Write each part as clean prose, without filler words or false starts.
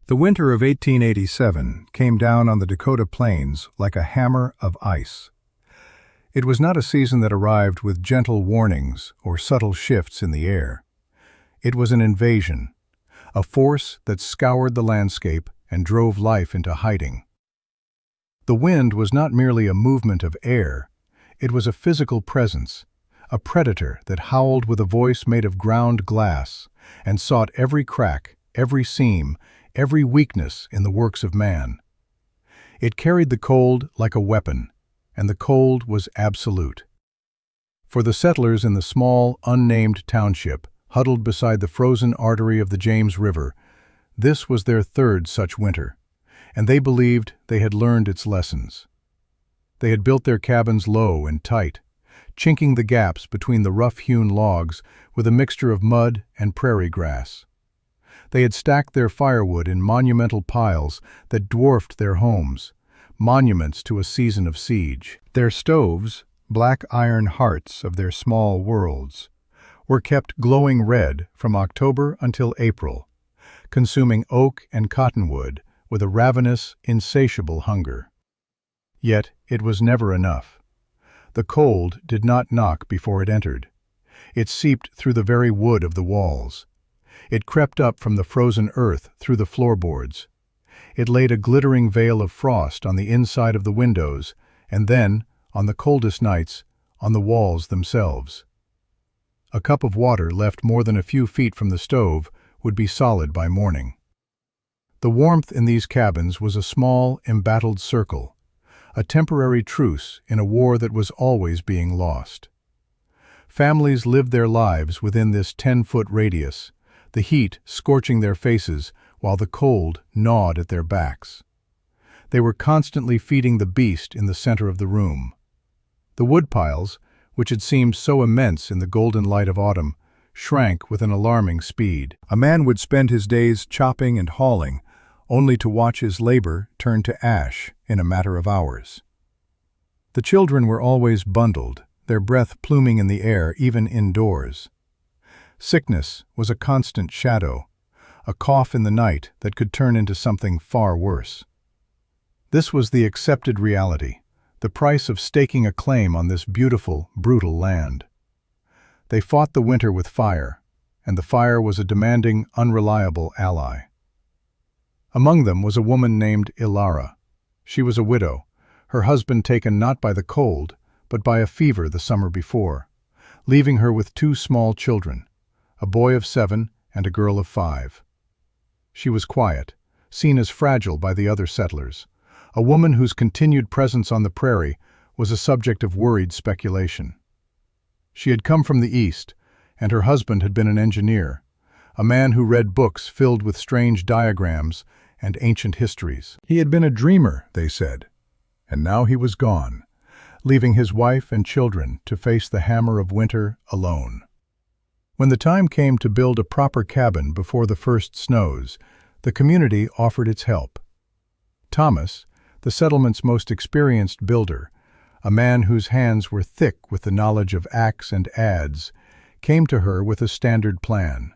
The winter of 1887 came down on the Dakota Plains like a hammer of ice. It was not a season that arrived with gentle warnings or subtle shifts in the air. It was an invasion, a force that scoured the landscape and drove life into hiding. The wind was not merely a movement of air, it was a physical presence, a predator that howled with a voice made of ground glass and sought every crack, every seam, every weakness in the works of man. It carried the cold like a weapon, and the cold was absolute. For the settlers in the small, unnamed township, huddled beside the frozen artery of the James River, this was their third such winter, and they believed they had learned its lessons. They had built their cabins low and tight, chinking the gaps between the rough-hewn logs with a mixture of mud and prairie grass. They had stacked their firewood in monumental piles that dwarfed their homes, monuments to a season of siege. Their stoves, black iron hearts of their small worlds, were kept glowing red from October until April, consuming oak and cottonwood with a ravenous, insatiable hunger. Yet it was never enough. The cold did not knock before it entered. It seeped through the very wood of the walls. It crept up from the frozen earth through the floorboards. It laid a glittering veil of frost on the inside of the windows, and then, on the coldest nights, on the walls themselves. A cup of water left more than a few feet from the stove would be solid by morning. The warmth in these cabins was a small, embattled circle, a temporary truce in a war that was always being lost. Families lived their lives within this 10-foot radius, the heat scorching their faces while the cold gnawed at their backs. They were constantly feeding the beast in the center of the room. The woodpiles, which had seemed so immense in the golden light of autumn, shrank with an alarming speed. A man would spend his days chopping and hauling, only to watch his labor turn to ash in a matter of hours. The children were always bundled, their breath pluming in the air even indoors. Sickness was a constant shadow, a cough in the night that could turn into something far worse. This was the accepted reality, the price of staking a claim on this beautiful, brutal land. They fought the winter with fire, and the fire was a demanding, unreliable ally. Among them was a woman named Ilara. She was a widow, her husband taken not by the cold, but by a fever the summer before, leaving her with 2 small children, a boy of 7 and a girl of 5. She was quiet, seen as fragile by the other settlers, a woman whose continued presence on the prairie was a subject of worried speculation. She had come from the east, and her husband had been an engineer, a man who read books filled with strange diagrams and ancient histories. He had been a dreamer, they said, and now he was gone, leaving his wife and children to face the hammer of winter alone. When the time came to build a proper cabin before the first snows, the community offered its help. Thomas, the settlement's most experienced builder, a man whose hands were thick with the knowledge of axe and adze, came to her with a standard plan.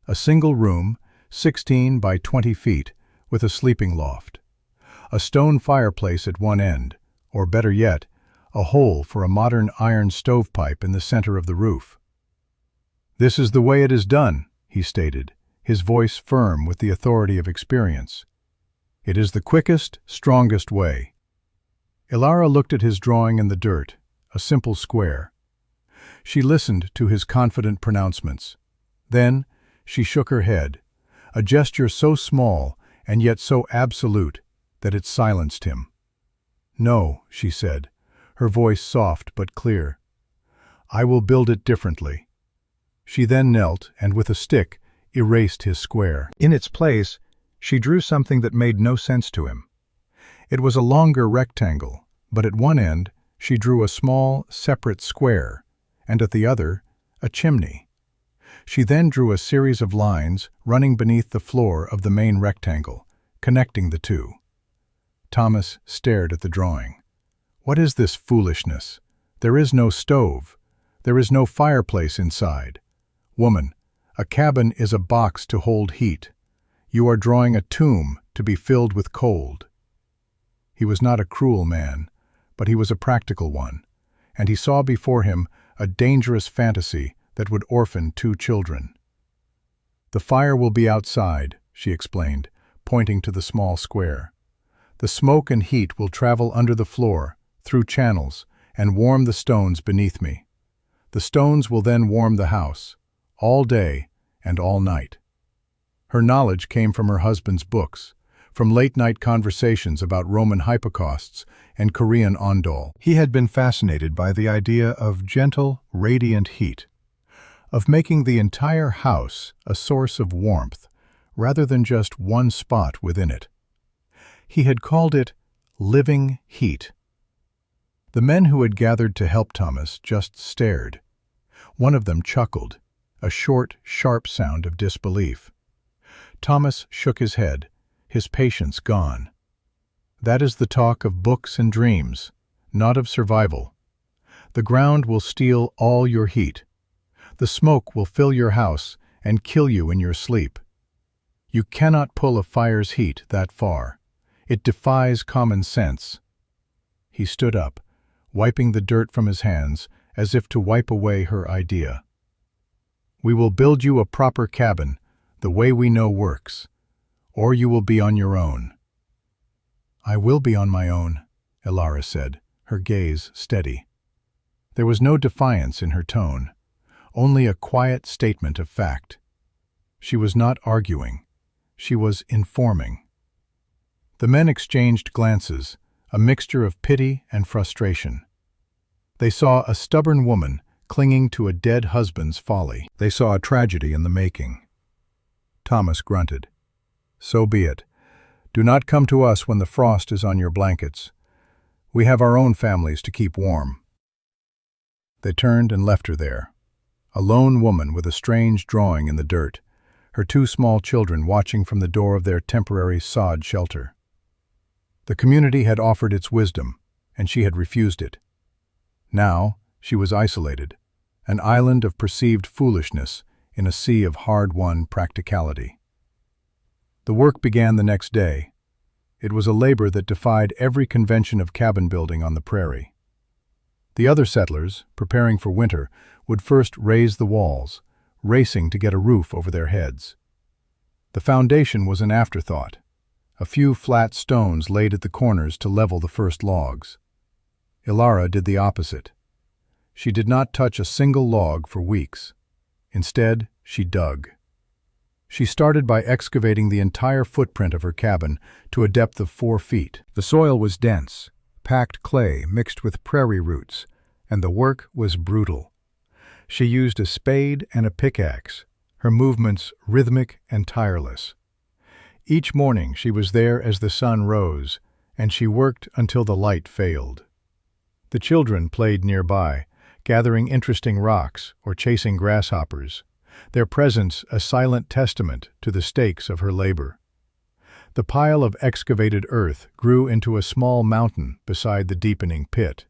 A single room, 16 by 20 feet, with a sleeping loft. A stone fireplace at one end, or better yet, a hole for a modern iron stovepipe in the center of the roof. "This is the way it is done," he stated, his voice firm with the authority of experience. "It is the quickest, strongest way." Ilara looked at his drawing in the dirt, a simple square. She listened to his confident pronouncements. Then she shook her head, a gesture so small and yet so absolute that it silenced him. "No," she said, her voice soft but clear. "I will build it differently." She then knelt and with a stick erased his square. In its place, she drew something that made no sense to him. It was a longer rectangle, but at one end she drew a small, separate square, and at the other, a chimney. She then drew a series of lines running beneath the floor of the main rectangle, connecting the two. Thomas stared at the drawing. "What is this foolishness? There is no stove. There is no fireplace inside. Woman, a cabin is a box to hold heat. You are drawing a tomb to be filled with cold." He was not a cruel man, but he was a practical one, and he saw before him a dangerous fantasy that would orphan 2 children. "The fire will be outside," she explained, pointing to the small square. "The smoke and heat will travel under the floor, through channels, and warm the stones beneath me. The stones will then warm the house, all day and all night." Her knowledge came from her husband's books, from late-night conversations about Roman hypocausts and Korean ondol. He had been fascinated by the idea of gentle, radiant heat, of making the entire house a source of warmth, rather than just one spot within it. He had called it living heat. The men who had gathered to help Thomas just stared. One of them chuckled, a short, sharp sound of disbelief. Thomas shook his head, his patience gone. "That is the talk of books and dreams, not of survival. The ground will steal all your heat. The smoke will fill your house and kill you in your sleep. You cannot pull a fire's heat that far. It defies common sense." He stood up, wiping the dirt from his hands as if to wipe away her idea. "We will build you a proper cabin, the way we know works, or you will be on your own." "I will be on my own," Elara said, her gaze steady. There was no defiance in her tone, only a quiet statement of fact. She was not arguing, she was informing. The men exchanged glances, a mixture of pity and frustration. They saw a stubborn woman clinging to a dead husband's folly. They saw a tragedy in the making. Thomas grunted. "So be it. Do not come to us when the frost is on your blankets. We have our own families to keep warm." They turned and left her there, a lone woman with a strange drawing in the dirt, her 2 small children watching from the door of their temporary sod shelter. The community had offered its wisdom, and she had refused it. Now she was isolated, an island of perceived foolishness in a sea of hard-won practicality. The work began the next day. It was a labor that defied every convention of cabin building on the prairie. The other settlers, preparing for winter, would first raise the walls, racing to get a roof over their heads. The foundation was an afterthought, a few flat stones laid at the corners to level the first logs. Elara did the opposite. She did not touch a single log for weeks. Instead, she dug. She started by excavating the entire footprint of her cabin to a depth of 4 feet. The soil was dense, packed clay mixed with prairie roots, and the work was brutal. She used a spade and a pickaxe, her movements rhythmic and tireless. Each morning she was there as the sun rose, and she worked until the light failed. The children played nearby, gathering interesting rocks or chasing grasshoppers, their presence a silent testament to the stakes of her labor. The pile of excavated earth grew into a small mountain beside the deepening pit.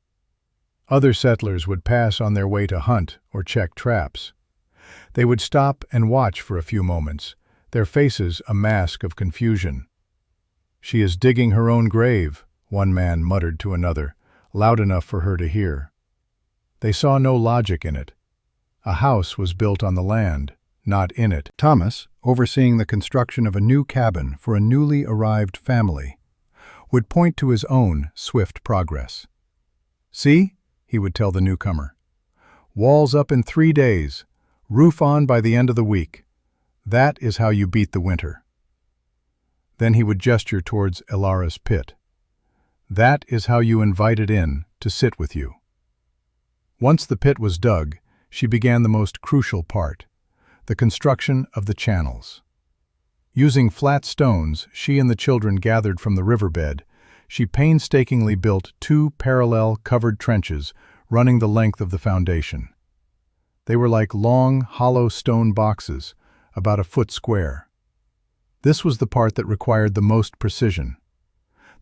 Other settlers would pass on their way to hunt or check traps. They would stop and watch for a few moments, their faces a mask of confusion. "She is digging her own grave," one man muttered to another, loud enough for her to hear. They saw no logic in it. A house was built on the land, not in it. Thomas, overseeing the construction of a new cabin for a newly arrived family, would point to his own swift progress. "See," he would tell the newcomer, "walls up in 3 days, roof on by the end of the week. That is how you beat the winter." Then he would gesture towards Elara's pit. "That is how you invite it in to sit with you." Once the pit was dug, she began the most crucial part, the construction of the channels. Using flat stones she and the children gathered from the riverbed, she painstakingly built 2 parallel covered trenches running the length of the foundation. They were like long, hollow stone boxes, about a foot square. This was the part that required the most precision.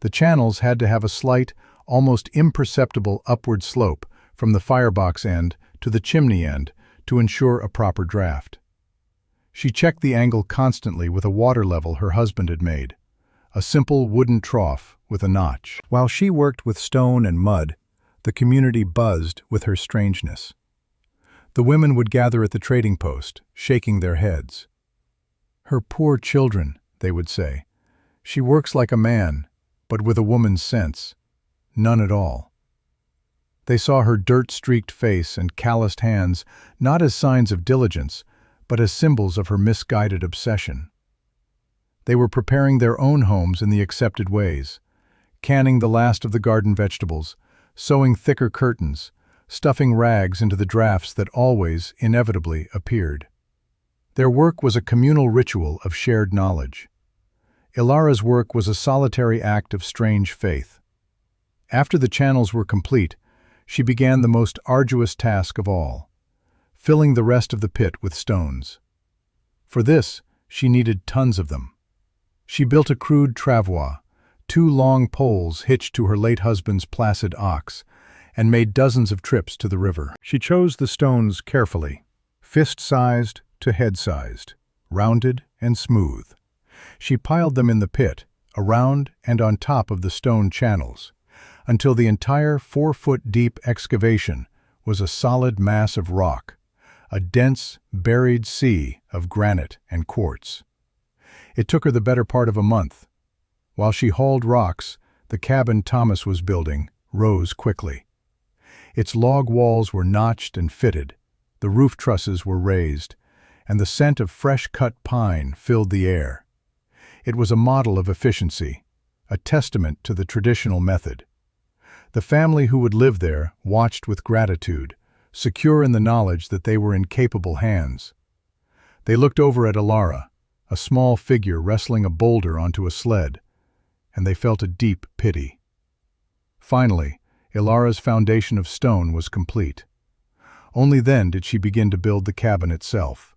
The channels had to have a slight, almost imperceptible upward slope from the firebox end to the chimney end to ensure a proper draft. She checked the angle constantly with a water level her husband had made, a simple wooden trough with a notch. While she worked with stone and mud, the community buzzed with her strangeness. The women would gather at the trading post, shaking their heads. "Her poor children," they would say. "She works like a man, but with a woman's sense. None at all." They saw her dirt-streaked face and calloused hands not as signs of diligence, but as symbols of her misguided obsession. They were preparing their own homes in the accepted ways, canning the last of the garden vegetables, sewing thicker curtains, stuffing rags into the drafts that always, inevitably, appeared. Their work was a communal ritual of shared knowledge. Ilara's work was a solitary act of strange faith. After the channels were complete, she began the most arduous task of all, filling the rest of the pit with stones. For this, she needed tons of them. She built a crude travois, 2 long poles hitched to her late husband's placid ox, and made dozens of trips to the river. She chose the stones carefully, fist-sized to head-sized, rounded and smooth. She piled them in the pit, around and on top of the stone channels, until the entire 4-foot-deep excavation was a solid mass of rock, a dense, buried sea of granite and quartz. It took her the better part of a month. While she hauled rocks, the cabin Thomas was building rose quickly. Its log walls were notched and fitted, the roof trusses were raised, and the scent of fresh-cut pine filled the air. It was a model of efficiency, a testament to the traditional method. The family who would live there watched with gratitude, secure in the knowledge that they were in capable hands. They looked over at Ilara, a small figure wrestling a boulder onto a sled, and they felt a deep pity. Finally, Ilara's foundation of stone was complete. Only then did she begin to build the cabin itself.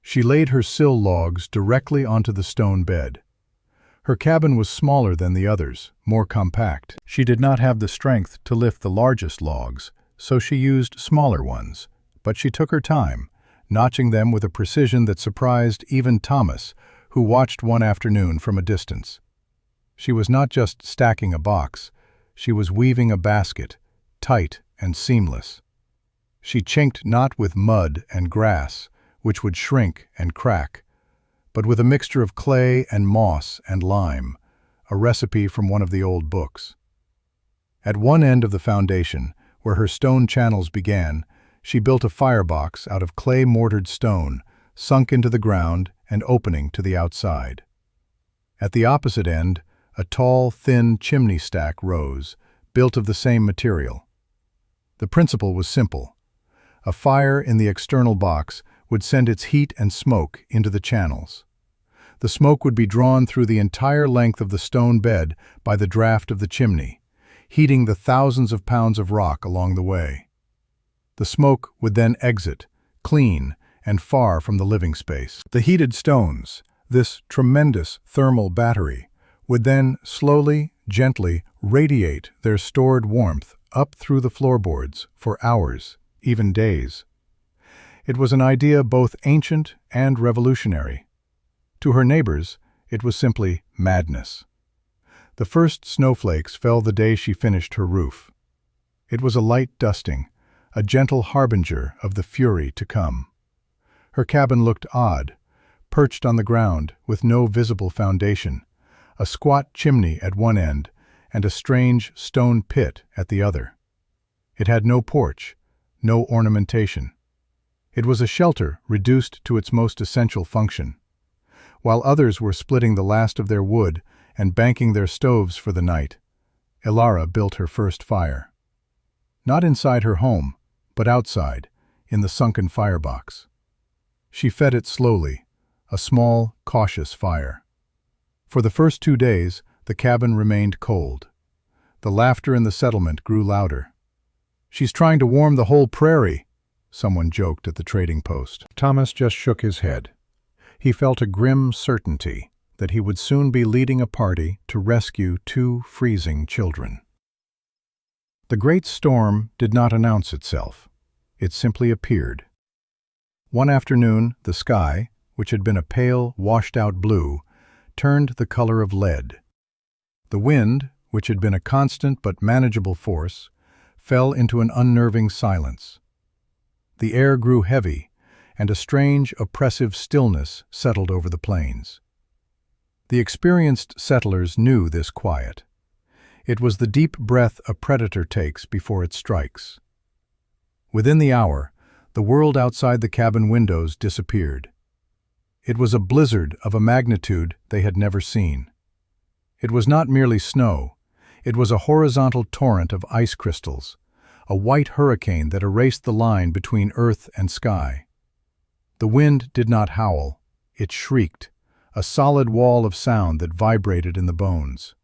She laid her sill logs directly onto the stone bed. Her cabin was smaller than the others, more compact. She did not have the strength to lift the largest logs, so she used smaller ones, but she took her time, notching them with a precision that surprised even Thomas, who watched one afternoon from a distance. She was not just stacking a box, she was weaving a basket, tight and seamless. She chinked not with mud and grass, which would shrink and crack, but with a mixture of clay and moss and lime, a recipe from one of the old books. At one end of the foundation, where her stone channels began, she built a firebox out of clay-mortared stone, sunk into the ground and opening to the outside. At the opposite end, a tall, thin chimney stack rose, built of the same material. The principle was simple. A fire in the external box would send its heat and smoke into the channels. The smoke would be drawn through the entire length of the stone bed by the draft of the chimney, heating the thousands of pounds of rock along the way. The smoke would then exit, clean and far from the living space. The heated stones, this tremendous thermal battery, would then slowly, gently radiate their stored warmth up through the floorboards for hours, even days. It was an idea both ancient and revolutionary. To her neighbors, it was simply madness. The first snowflakes fell the day she finished her roof. It was a light dusting, a gentle harbinger of the fury to come. Her cabin looked odd, perched on the ground with no visible foundation, a squat chimney at one end and a strange stone pit at the other. It had no porch, no ornamentation. It was a shelter reduced to its most essential function. While others were splitting the last of their wood and banking their stoves for the night, Ilara built her first fire. Not inside her home, but outside, in the sunken firebox. She fed it slowly, a small, cautious fire. For the first 2 days, the cabin remained cold. The laughter in the settlement grew louder. "She's trying to warm the whole prairie," someone joked at the trading post. Thomas just shook his head. He felt a grim certainty that he would soon be leading a party to rescue 2 freezing children. The great storm did not announce itself. It simply appeared. One afternoon, the sky, which had been a pale, washed-out blue, turned the color of lead. The wind, which had been a constant but manageable force, fell into an unnerving silence. The air grew heavy, and a strange, oppressive stillness settled over the plains. The experienced settlers knew this quiet. It was the deep breath a predator takes before it strikes. Within the hour, the world outside the cabin windows disappeared. It was a blizzard of a magnitude they had never seen. It was not merely snow, it was a horizontal torrent of ice crystals, a white hurricane that erased the line between earth and sky. The wind did not howl, it shrieked, a solid wall of sound that vibrated in the bones.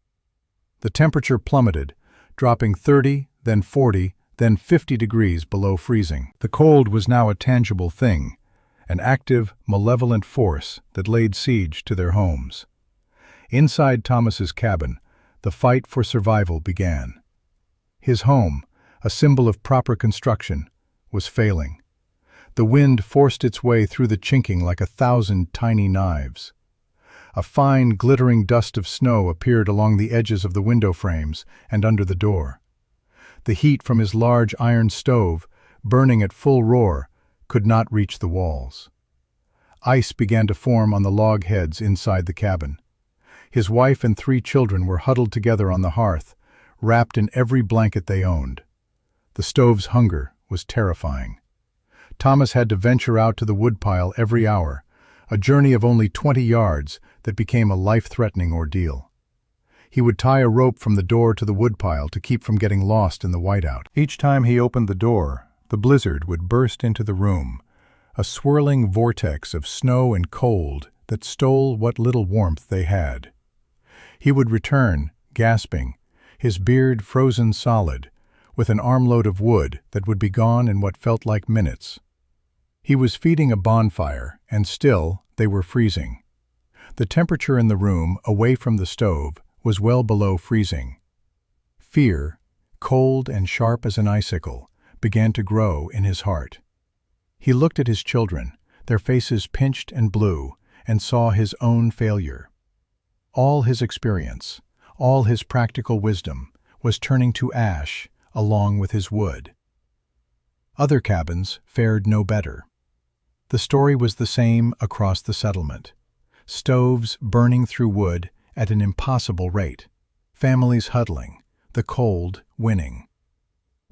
The temperature plummeted, dropping 30, then 40, then 50 degrees below freezing. The cold was now a tangible thing, an active, malevolent force that laid siege to their homes. Inside Thomas's cabin, the fight for survival began. His home, a symbol of proper construction, was failing. The wind forced its way through the chinking like 1,000 tiny knives. A fine, glittering dust of snow appeared along the edges of the window frames and under the door. The heat from his large iron stove, burning at full roar, could not reach the walls. Ice began to form on the log heads inside the cabin. His wife and 3 children were huddled together on the hearth, wrapped in every blanket they owned. The stove's hunger was terrifying. Thomas had to venture out to the woodpile every hour, a journey of only 20 yards that became a life-threatening ordeal. He would tie a rope from the door to the woodpile to keep from getting lost in the whiteout. Each time he opened the door, the blizzard would burst into the room, a swirling vortex of snow and cold that stole what little warmth they had. He would return, gasping, his beard frozen solid, with an armload of wood that would be gone in what felt like minutes. He was feeding a bonfire, and still they were freezing. The temperature in the room, away from the stove, was well below freezing. Fear, cold and sharp as an icicle, began to grow in his heart. He looked at his children, their faces pinched and blue, and saw his own failure. All his experience, all his practical wisdom, was turning to ash along with his wood. Other cabins fared no better. The story was the same across the settlement. Stoves burning through wood at an impossible rate, families huddling, the cold winning.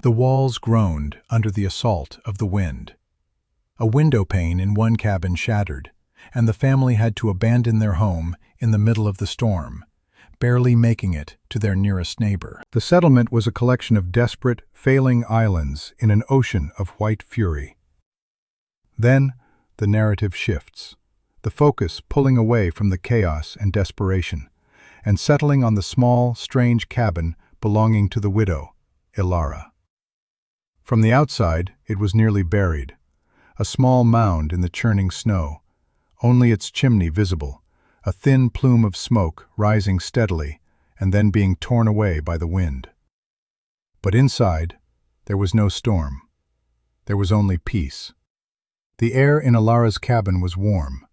The walls groaned under the assault of the wind. A window pane in one cabin shattered, and the family had to abandon their home in the middle of the storm, barely making it to their nearest neighbor. The settlement was a collection of desperate, failing islands in an ocean of white fury. Then, the narrative shifts, the focus pulling away from the chaos and desperation, and settling on the small, strange cabin belonging to the widow, Ilara. From the outside, it was nearly buried, a small mound in the churning snow, only its chimney visible, a thin plume of smoke rising steadily and then being torn away by the wind. But inside, there was no storm. There was only peace. The air in Ilara's cabin was warm,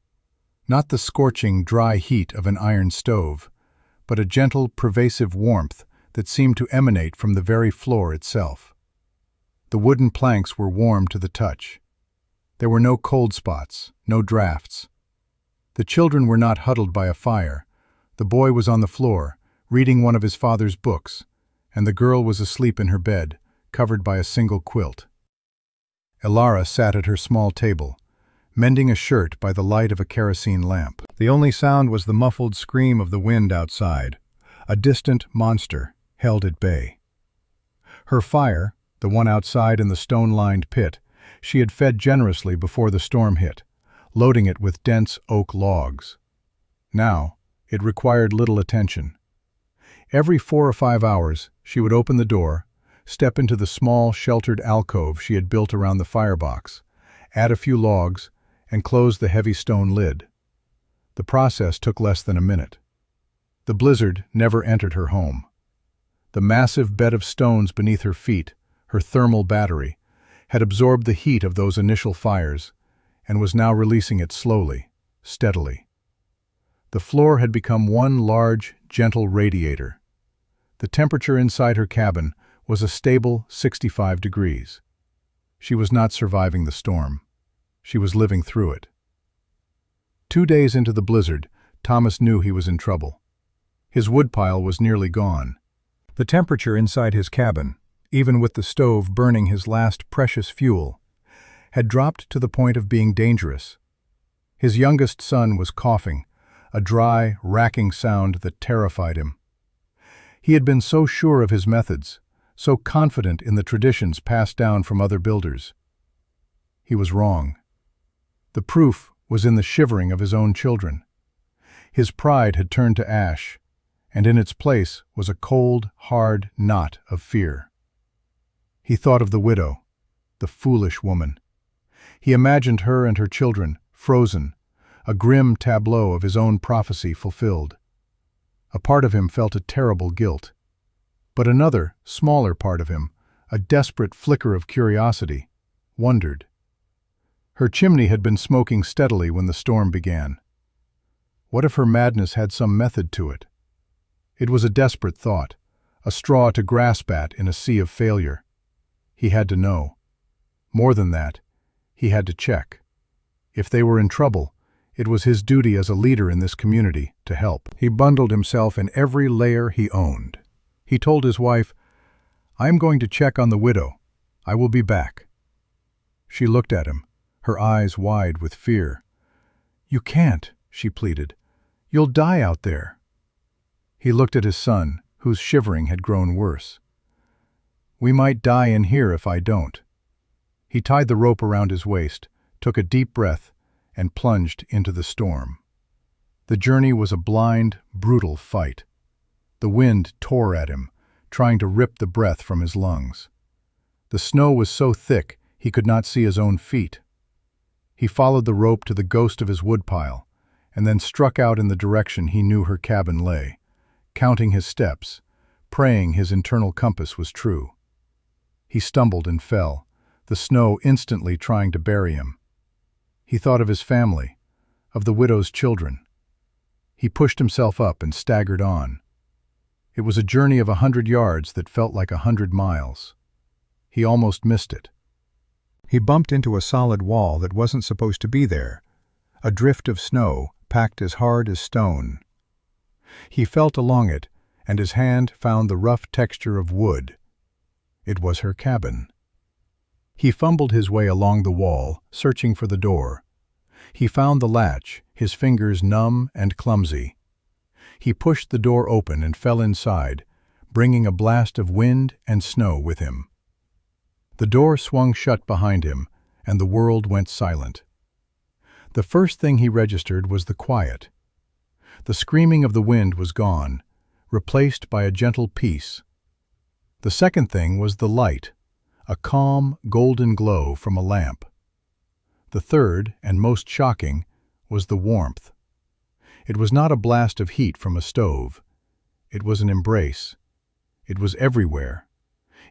not the scorching, dry heat of an iron stove, but a gentle, pervasive warmth that seemed to emanate from the very floor itself. The wooden planks were warm to the touch. There were no cold spots, no drafts. The children were not huddled by a fire. The boy was on the floor, reading one of his father's books, and the girl was asleep in her bed, covered by a single quilt. Ilara sat at her small table, mending a shirt by the light of a kerosene lamp. The only sound was the muffled scream of the wind outside, a distant monster held at bay. Her fire, the one outside in the stone-lined pit, she had fed generously before the storm hit, loading it with dense oak logs. Now, it required little attention. Every 4 or 5 hours, she would open the door, step into the small, sheltered alcove she had built around the firebox, add a few logs, and close the heavy stone lid. The process took less than a minute. The blizzard never entered her home. The massive bed of stones beneath her feet, her thermal battery, had absorbed the heat of those initial fires and was now releasing it slowly, steadily. The floor had become one large, gentle radiator. The temperature inside her cabin was a stable 65 degrees. She was not surviving the storm. She was living through it. 2 days into the blizzard, Thomas knew he was in trouble. His woodpile was nearly gone. The temperature inside his cabin, even with the stove burning his last precious fuel, had dropped to the point of being dangerous. His youngest son was coughing, a dry, racking sound that terrified him. He had been so sure of his methods, so confident in the traditions passed down from other builders. He was wrong. The proof was in the shivering of his own children. His pride had turned to ash, and in its place was a cold, hard knot of fear. He thought of the widow, the foolish woman. He imagined her and her children, frozen, a grim tableau of his own prophecy fulfilled. A part of him felt a terrible guilt. But another, smaller part of him, a desperate flicker of curiosity, wondered. Her chimney had been smoking steadily when the storm began. What if her madness had some method to it? It was a desperate thought, a straw to grasp at in a sea of failure. He had to know. More than that, he had to check. If they were in trouble, it was his duty as a leader in this community to help. He bundled himself in every layer he owned. He told his wife, "I am going to check on the widow. I will be back." She looked at him, her eyes wide with fear. "You can't," she pleaded. "You'll die out there." He looked at his son, whose shivering had grown worse. "We might die in here if I don't." He tied the rope around his waist, took a deep breath, and plunged into the storm. The journey was a blind, brutal fight. The wind tore at him, trying to rip the breath from his lungs. The snow was so thick he could not see his own feet. He followed the rope to the ghost of his woodpile, and then struck out in the direction he knew her cabin lay, counting his steps, praying his internal compass was true. He stumbled and fell, the snow instantly trying to bury him. He thought of his family, of the widow's children. He pushed himself up and staggered on. It was a journey of 100 yards that felt like 100 miles. He almost missed it. He bumped into a solid wall that wasn't supposed to be there, a drift of snow packed as hard as stone. He felt along it, and his hand found the rough texture of wood. It was her cabin. He fumbled his way along the wall, searching for the door. He found the latch, his fingers numb and clumsy. He pushed the door open and fell inside, bringing a blast of wind and snow with him. The door swung shut behind him, and the world went silent. The first thing he registered was the quiet. The screaming of the wind was gone, replaced by a gentle peace. The second thing was the light, a calm, golden glow from a lamp. The third, and most shocking, was the warmth. It was not a blast of heat from a stove. It was an embrace. It was everywhere.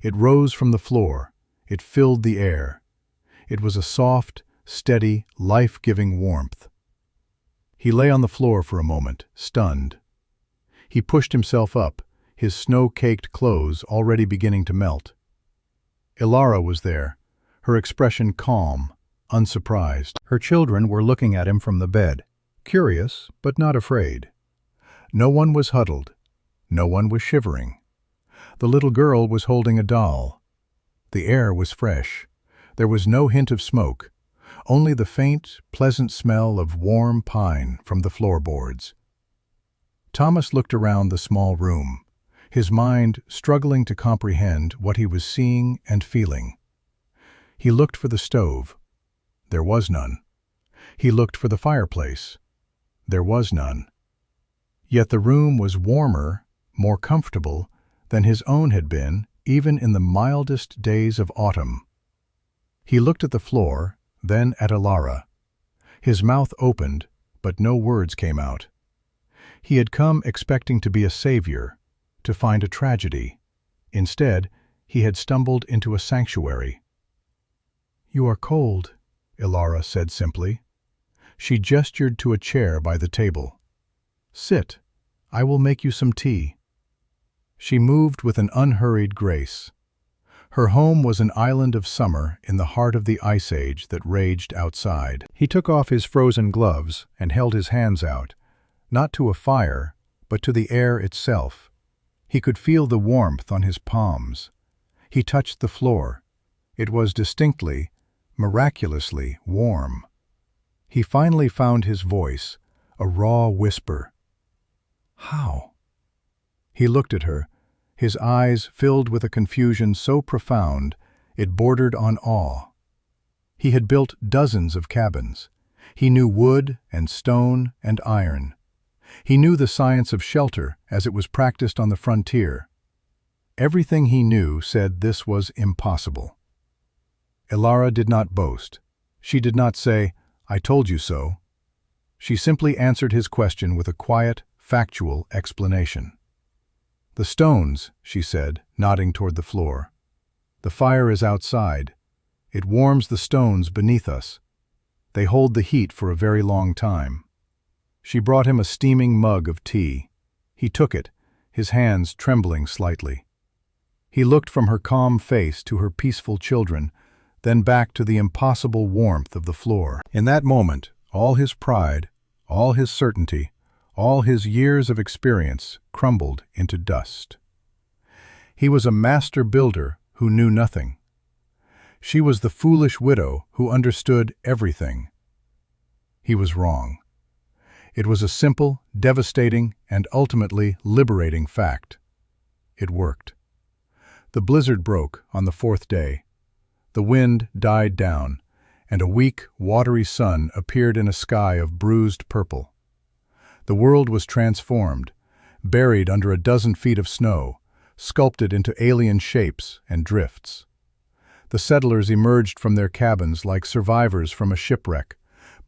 It rose from the floor. It filled the air. It was a soft, steady, life-giving warmth. He lay on the floor for a moment, stunned. He pushed himself up, his snow-caked clothes already beginning to melt. Ilara was there, her expression calm, unsurprised. Her children were looking at him from the bed, curious but not afraid. No one was huddled. No one was shivering. The little girl was holding a doll. The air was fresh. There was no hint of smoke, only the faint, pleasant smell of warm pine from the floorboards. Thomas looked around the small room, his mind struggling to comprehend what he was seeing and feeling. He looked for the stove. There was none. He looked for the fireplace. There was none. Yet the room was warmer, more comfortable than his own had been, even in the mildest days of autumn. He looked at the floor, then at Ilara. His mouth opened, but no words came out. He had come expecting to be a savior, to find a tragedy. Instead, he had stumbled into a sanctuary. "You are cold," Ilara said simply. She gestured to a chair by the table. "Sit. I will make you some tea." She moved with an unhurried grace. Her home was an island of summer in the heart of the ice age that raged outside. He took off his frozen gloves and held his hands out, not to a fire, but to the air itself. He could feel the warmth on his palms. He touched the floor. It was distinctly, miraculously warm. He finally found his voice, a raw whisper. "How?" He looked at her, his eyes filled with a confusion so profound it bordered on awe. He had built dozens of cabins. He knew wood and stone and iron. He knew the science of shelter as it was practiced on the frontier. Everything he knew said this was impossible. Ilara did not boast. She did not say, "I told you so." She simply answered his question with a quiet, factual explanation. "The stones," she said, nodding toward the floor. "The fire is outside. It warms the stones beneath us. They hold the heat for a very long time." She brought him a steaming mug of tea. He took it, his hands trembling slightly. He looked from her calm face to her peaceful children, then back to the impossible warmth of the floor. In that moment, all his pride, all his certainty, all his years of experience crumbled into dust. He was a master builder who knew nothing. She was the foolish widow who understood everything. He was wrong. It was a simple, devastating, and ultimately liberating fact. It worked. The blizzard broke on the fourth day. The wind died down, and a weak, watery sun appeared in a sky of bruised purple. The world was transformed, buried under a dozen feet of snow, sculpted into alien shapes and drifts. The settlers emerged from their cabins like survivors from a shipwreck,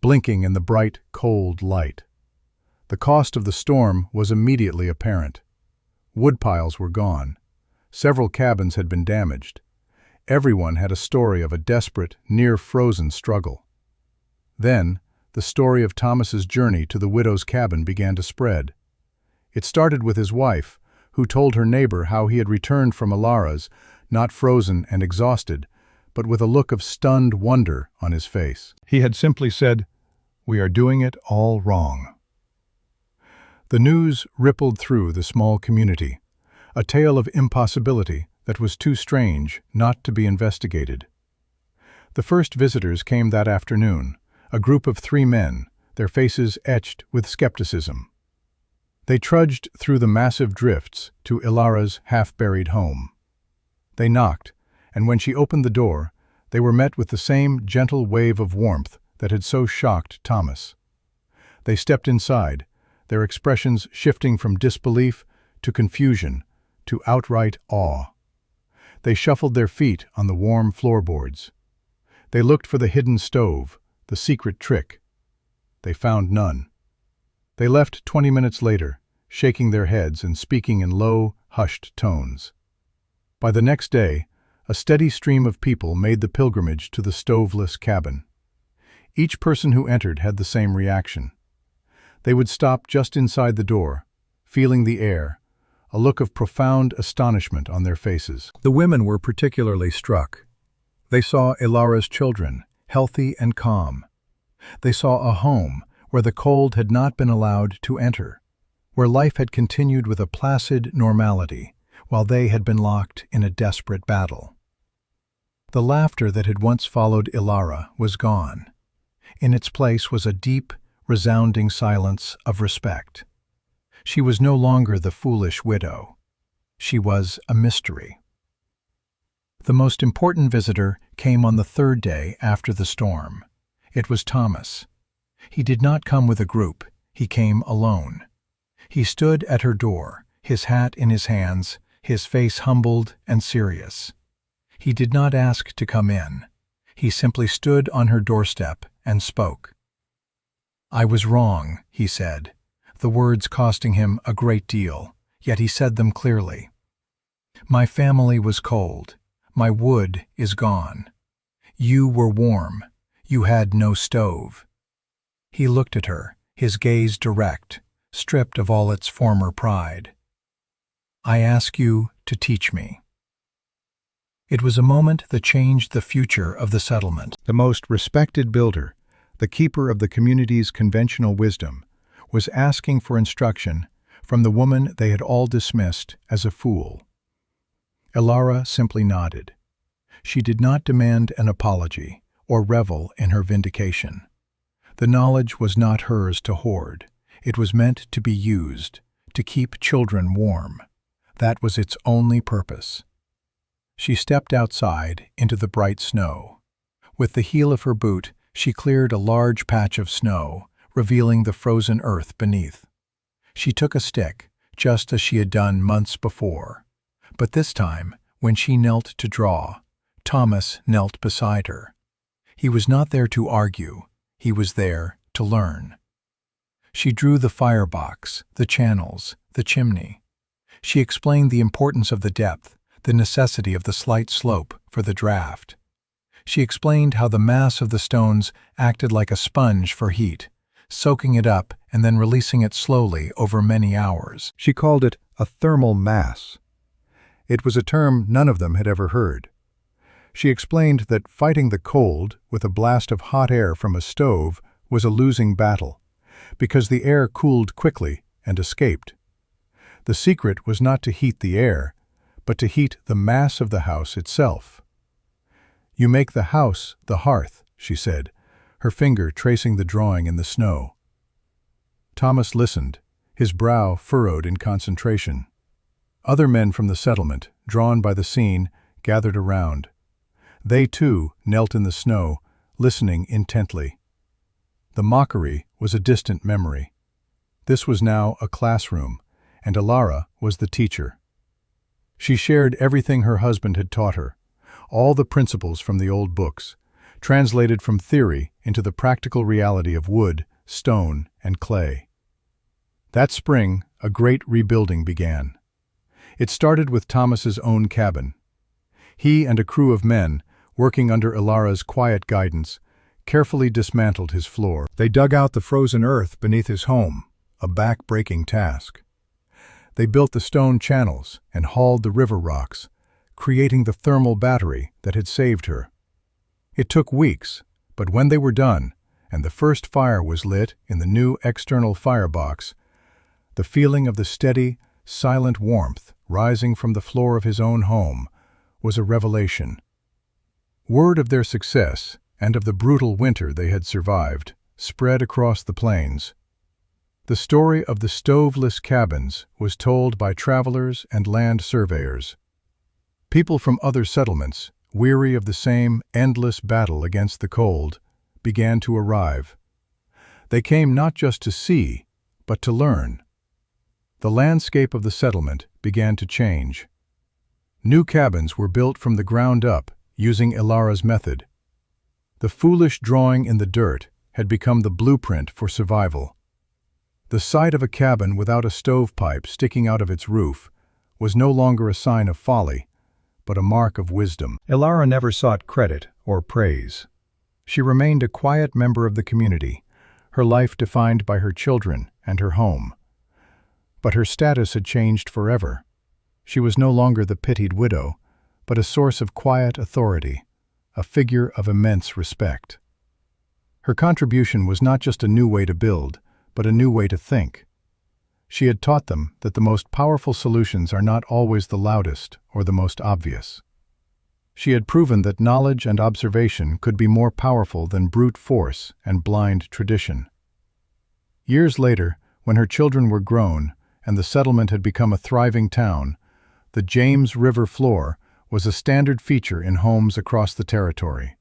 blinking in the bright, cold light. The cost of the storm was immediately apparent. Woodpiles were gone. Several cabins had been damaged. Everyone had a story of a desperate, near-frozen struggle. Then, the story of Thomas's journey to the widow's cabin began to spread. It started with his wife, who told her neighbor how he had returned from Ilara's, not frozen and exhausted, but with a look of stunned wonder on his face. He had simply said, "We are doing it all wrong." The news rippled through the small community, a tale of impossibility that was too strange not to be investigated. The first visitors came that afternoon, a group of 3 men, their faces etched with skepticism. They trudged through the massive drifts to Ilara's half-buried home. They knocked, and when she opened the door, they were met with the same gentle wave of warmth that had so shocked Thomas. They stepped inside, their expressions shifting from disbelief to confusion to outright awe. They shuffled their feet on the warm floorboards. They looked for the hidden stove, the secret trick. They found none. They left 20 minutes later, shaking their heads and speaking in low, hushed tones. By the next day, a steady stream of people made the pilgrimage to the stoveless cabin. Each person who entered had the same reaction. They would stop just inside the door, feeling the air, a look of profound astonishment on their faces. The women were particularly struck. They saw Ilara's children, healthy and calm. They saw a home where the cold had not been allowed to enter, where life had continued with a placid normality, while they had been locked in a desperate battle. The laughter that had once followed Ilara was gone. In its place was a deep, resounding silence of respect. She was no longer the foolish widow. She was a mystery. The most important visitor came on the 3rd day after the storm. It was Thomas. He did not come with a group. He came alone. He stood at her door, his hat in his hands, his face humbled and serious. He did not ask to come in. He simply stood on her doorstep and spoke. "I was wrong," he said, the words costing him a great deal, yet he said them clearly. "My family was cold. My wood is gone. You were warm. You had no stove." He looked at her, his gaze direct, stripped of all its former pride. "I ask you to teach me." It was a moment that changed the future of the settlement. The most respected builder, the keeper of the community's conventional wisdom, was asking for instruction from the woman they had all dismissed as a fool. Elara simply nodded. She did not demand an apology or revel in her vindication. The knowledge was not hers to hoard. It was meant to be used, to keep children warm. That was its only purpose. She stepped outside into the bright snow. With the heel of her boot, she cleared a large patch of snow, revealing the frozen earth beneath. She took a stick, just as she had done months before. But this time, when she knelt to draw, Thomas knelt beside her. He was not there to argue. He was there to learn. She drew the firebox, the channels, the chimney. She explained the importance of the depth, the necessity of the slight slope for the draft. She explained how the mass of the stones acted like a sponge for heat, soaking it up and then releasing it slowly over many hours. She called it a thermal mass. It was a term none of them had ever heard. She explained that fighting the cold with a blast of hot air from a stove was a losing battle, because the air cooled quickly and escaped. The secret was not to heat the air, but to heat the mass of the house itself. "You make the house the hearth," she said, her finger tracing the drawing in the snow. Thomas listened, his brow furrowed in concentration. Other men from the settlement, drawn by the scene, gathered around. They, too, knelt in the snow, listening intently. The mockery was a distant memory. This was now a classroom, and Elara was the teacher. She shared everything her husband had taught her, all the principles from the old books, translated from theory into the practical reality of wood, stone, and clay. That spring, a great rebuilding began. It started with Thomas's own cabin. He and a crew of men, working under Elara's quiet guidance, carefully dismantled his floor. They dug out the frozen earth beneath his home, a back-breaking task. They built the stone channels and hauled the river rocks, creating the thermal battery that had saved her. It took weeks, but when they were done, and the first fire was lit in the new external firebox, the feeling of the steady, silent warmth rising from the floor of his own home was a revelation. Word of their success and of the brutal winter they had survived spread across the plains. The story of the stoveless cabins was told by travelers and land surveyors. People from other settlements, weary of the same endless battle against the cold, began to arrive. They came not just to see, but to learn. The landscape of the settlement began to change. New cabins were built from the ground up, using Elara's method. The foolish drawing in the dirt had become the blueprint for survival. The sight of a cabin without a stovepipe sticking out of its roof was no longer a sign of folly, but a mark of wisdom. Elara never sought credit or praise. She remained a quiet member of the community, her life defined by her children and her home. But her status had changed forever. She was no longer the pitied widow, but a source of quiet authority, a figure of immense respect. Her contribution was not just a new way to build, but a new way to think. She had taught them that the most powerful solutions are not always the loudest or the most obvious. She had proven that knowledge and observation could be more powerful than brute force and blind tradition. Years later, when her children were grown and the settlement had become a thriving town, the James River floor was a standard feature in homes across the territory.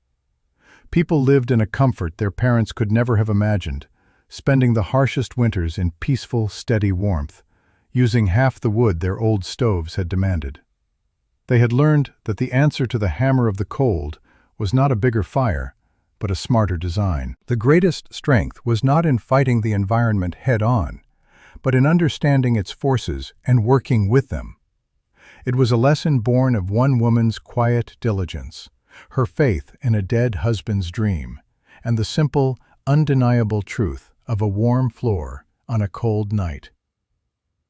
People lived in a comfort their parents could never have imagined, spending the harshest winters in peaceful, steady warmth, using half the wood their old stoves had demanded. They had learned that the answer to the hammer of the cold was not a bigger fire, but a smarter design. The greatest strength was not in fighting the environment head-on, but in understanding its forces and working with them. It was a lesson born of one woman's quiet diligence, her faith in a dead husband's dream, and the simple, undeniable truth of a warm floor on a cold night.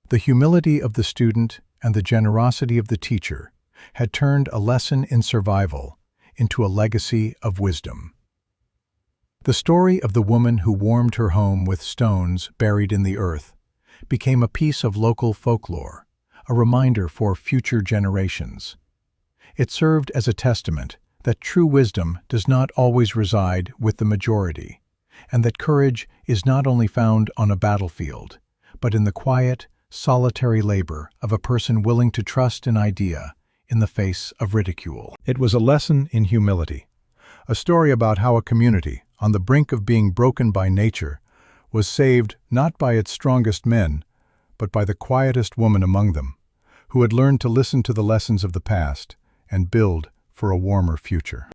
The humility of the student and the generosity of the teacher had turned a lesson in survival into a legacy of wisdom. The story of the woman who warmed her home with stones buried in the earth became a piece of local folklore, a reminder for future generations. It served as a testament that true wisdom does not always reside with the majority, and that courage is not only found on a battlefield, but in the quiet, solitary labor of a person willing to trust an idea in the face of ridicule. It was a lesson in humility, a story about how a community, on the brink of being broken by nature, was saved not by its strongest men, but by the quietest woman among them, who had learned to listen to the lessons of the past and build for a warmer future.